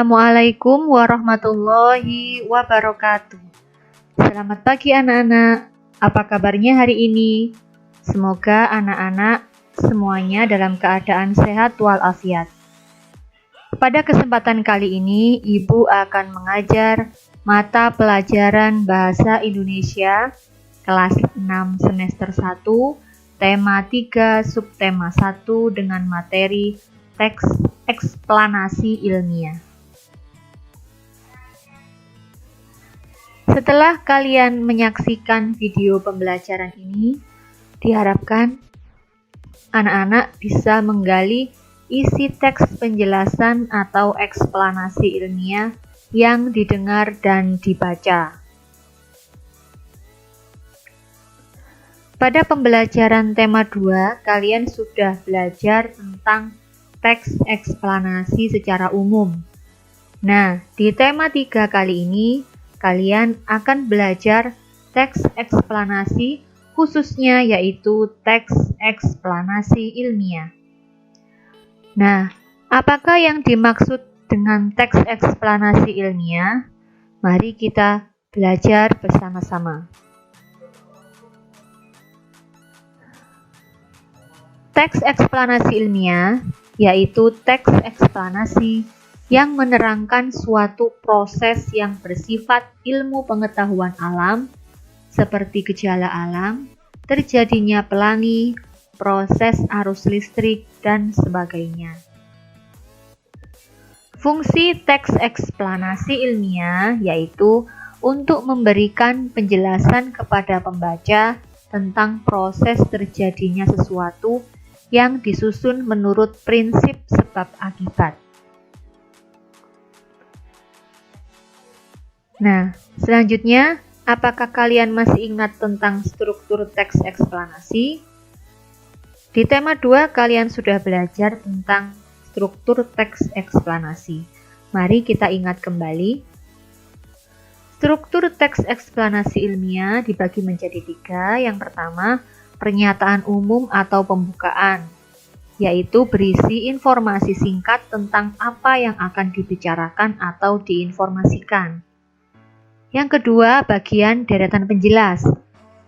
Assalamualaikum warahmatullahi wabarakatuh. Selamat pagi anak-anak. Apa kabarnya hari ini? Semoga anak-anak semuanya dalam keadaan sehat walafiat. Pada kesempatan kali ini, Ibu akan mengajar mata pelajaran Bahasa Indonesia kelas 6 semester 1, tema 3, subtema 1 dengan materi teks eksplanasi ilmiah. Setelah kalian menyaksikan video pembelajaran ini, diharapkan anak-anak bisa menggali isi teks penjelasan atau eksplanasi ilmiah yang didengar dan dibaca. Pada pembelajaran tema 2, kalian sudah belajar tentang teks eksplanasi secara umum. Nah, di tema 3 kali ini, kalian akan belajar teks eksplanasi khususnya yaitu teks eksplanasi ilmiah. Nah, apakah yang dimaksud dengan teks eksplanasi ilmiah? Mari kita belajar bersama-sama. Teks eksplanasi ilmiah yaitu teks eksplanasi yang menerangkan suatu proses yang bersifat ilmu pengetahuan alam, seperti gejala alam, terjadinya pelangi, proses arus listrik, dan sebagainya. Fungsi teks eksplanasi ilmiah yaitu untuk memberikan penjelasan kepada pembaca tentang proses terjadinya sesuatu yang disusun menurut prinsip sebab akibat. Nah, selanjutnya, apakah kalian masih ingat tentang struktur teks eksplanasi? Di tema 2, kalian sudah belajar tentang struktur teks eksplanasi. Mari kita ingat kembali. Struktur teks eksplanasi ilmiah dibagi menjadi 3. Yang pertama, pernyataan umum atau pembukaan, yaitu berisi informasi singkat tentang apa yang akan dibicarakan atau diinformasikan. Yang kedua, bagian deretan penjelas,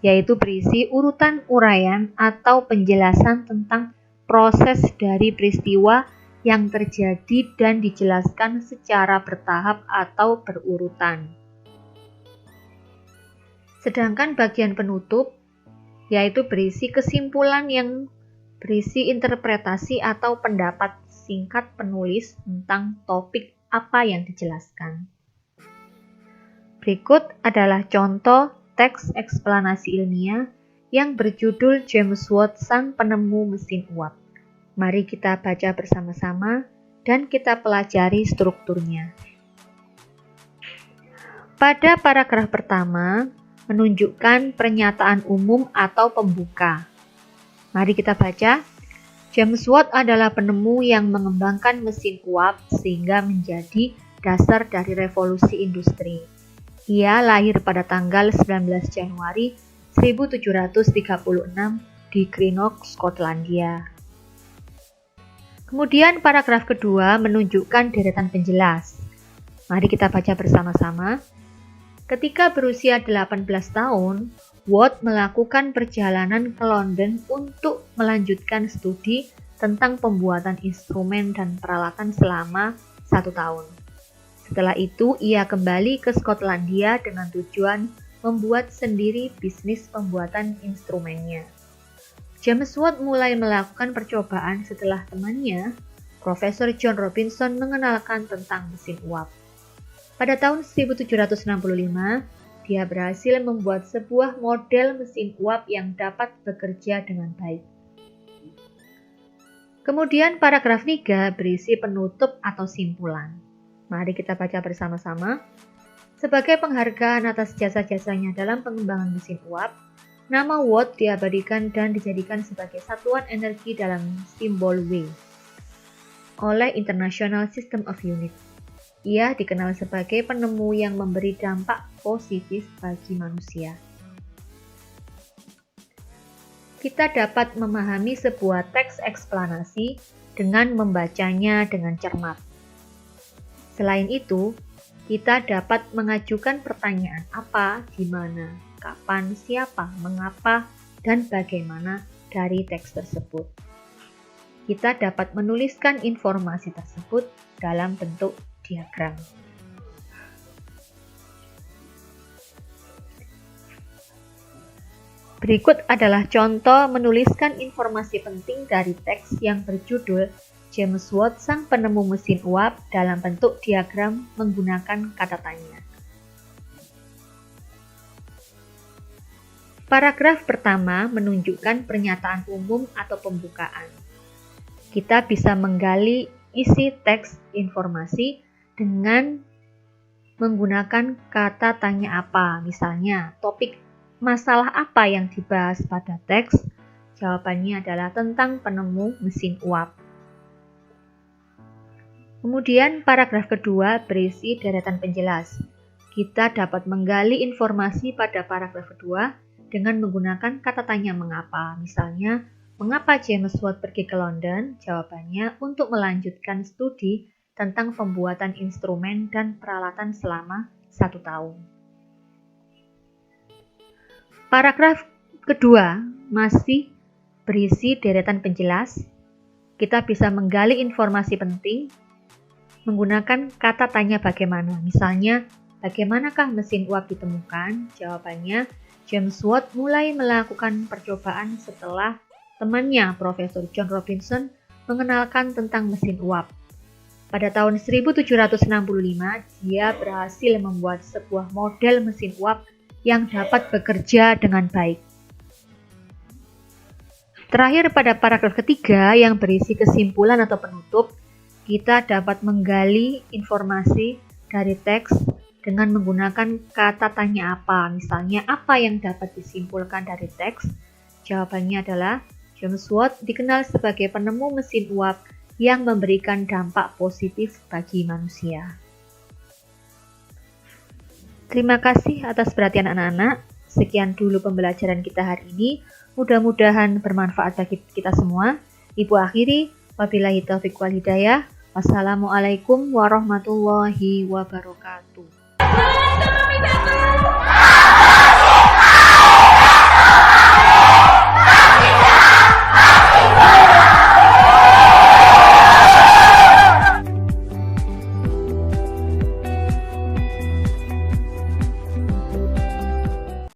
yaitu berisi urutan uraian atau penjelasan tentang proses dari peristiwa yang terjadi dan dijelaskan secara bertahap atau berurutan. Sedangkan bagian penutup, yaitu berisi kesimpulan yang berisi interpretasi atau pendapat singkat penulis tentang topik apa yang dijelaskan. Berikut adalah contoh teks eksplanasi ilmiah yang berjudul James Watt, sang penemu mesin uap. Mari kita baca bersama-sama dan kita pelajari strukturnya. Pada paragraf pertama, menunjukkan pernyataan umum atau pembuka. Mari kita baca. James Watt adalah penemu yang mengembangkan mesin uap sehingga menjadi dasar dari revolusi industri. Ia lahir pada tanggal 19 Januari 1736 di Greenock, Skotlandia. Kemudian paragraf kedua menunjukkan deretan penjelas. Mari kita baca bersama-sama. Ketika berusia 18 tahun, Watt melakukan perjalanan ke London untuk melanjutkan studi tentang pembuatan instrumen dan peralatan selama 1 tahun. Setelah itu, ia kembali ke Skotlandia dengan tujuan membuat sendiri bisnis pembuatan instrumennya. James Watt mulai melakukan percobaan setelah temannya, Profesor John Robinson, mengenalkan tentang mesin uap. Pada tahun 1765, dia berhasil membuat sebuah model mesin uap yang dapat bekerja dengan baik. Kemudian paragraf 3 berisi penutup atau simpulan. Mari kita baca bersama-sama. Sebagai penghargaan atas jasa-jasanya dalam pengembangan mesin uap, nama Watt diabadikan dan dijadikan sebagai satuan energi dalam simbol W oleh International System of Units. Ia dikenal sebagai penemu yang memberi dampak positif bagi manusia. Kita dapat memahami sebuah teks eksplanasi dengan membacanya dengan cermat. Selain itu, kita dapat mengajukan pertanyaan apa, di mana, kapan, siapa, mengapa, dan bagaimana dari teks tersebut. Kita dapat menuliskan informasi tersebut dalam bentuk diagram. Berikut adalah contoh menuliskan informasi penting dari teks yang berjudul James Watt Sang Penemu Mesin Uap dalam bentuk diagram menggunakan kata tanya. Paragraf pertama menunjukkan pernyataan umum atau pembukaan. Kita bisa menggali isi teks informasi dengan menggunakan kata tanya apa, misalnya topik masalah apa yang dibahas pada teks? Jawabannya adalah tentang penemu mesin uap. Kemudian paragraf kedua berisi deretan penjelas. Kita dapat menggali informasi pada paragraf kedua dengan menggunakan kata tanya mengapa. Misalnya, mengapa James Watt pergi ke London? Jawabannya untuk melanjutkan studi tentang pembuatan instrumen dan peralatan selama 1 tahun. Paragraf kedua masih berisi deretan penjelas. Kita bisa menggali informasi penting menggunakan kata tanya bagaimana. Misalnya, bagaimanakah mesin uap ditemukan? Jawabannya, James Watt mulai melakukan percobaan setelah temannya, Profesor John Robinson, mengenalkan tentang mesin uap. Pada tahun 1765, dia berhasil membuat sebuah model mesin uap yang dapat bekerja dengan baik. Terakhir pada paragraf ketiga yang berisi kesimpulan atau penutup, kita dapat menggali informasi dari teks dengan menggunakan kata tanya apa. Misalnya, apa yang dapat disimpulkan dari teks? Jawabannya adalah James Watt dikenal sebagai penemu mesin uap yang memberikan dampak positif bagi manusia. Terima kasih atas perhatian anak-anak. Sekian dulu pembelajaran kita hari ini. Mudah-mudahan bermanfaat bagi kita semua. Ibu akhiri, wabillahi taufiq wal hidayah. Wassalamualaikum warahmatullahi wabarakatuh.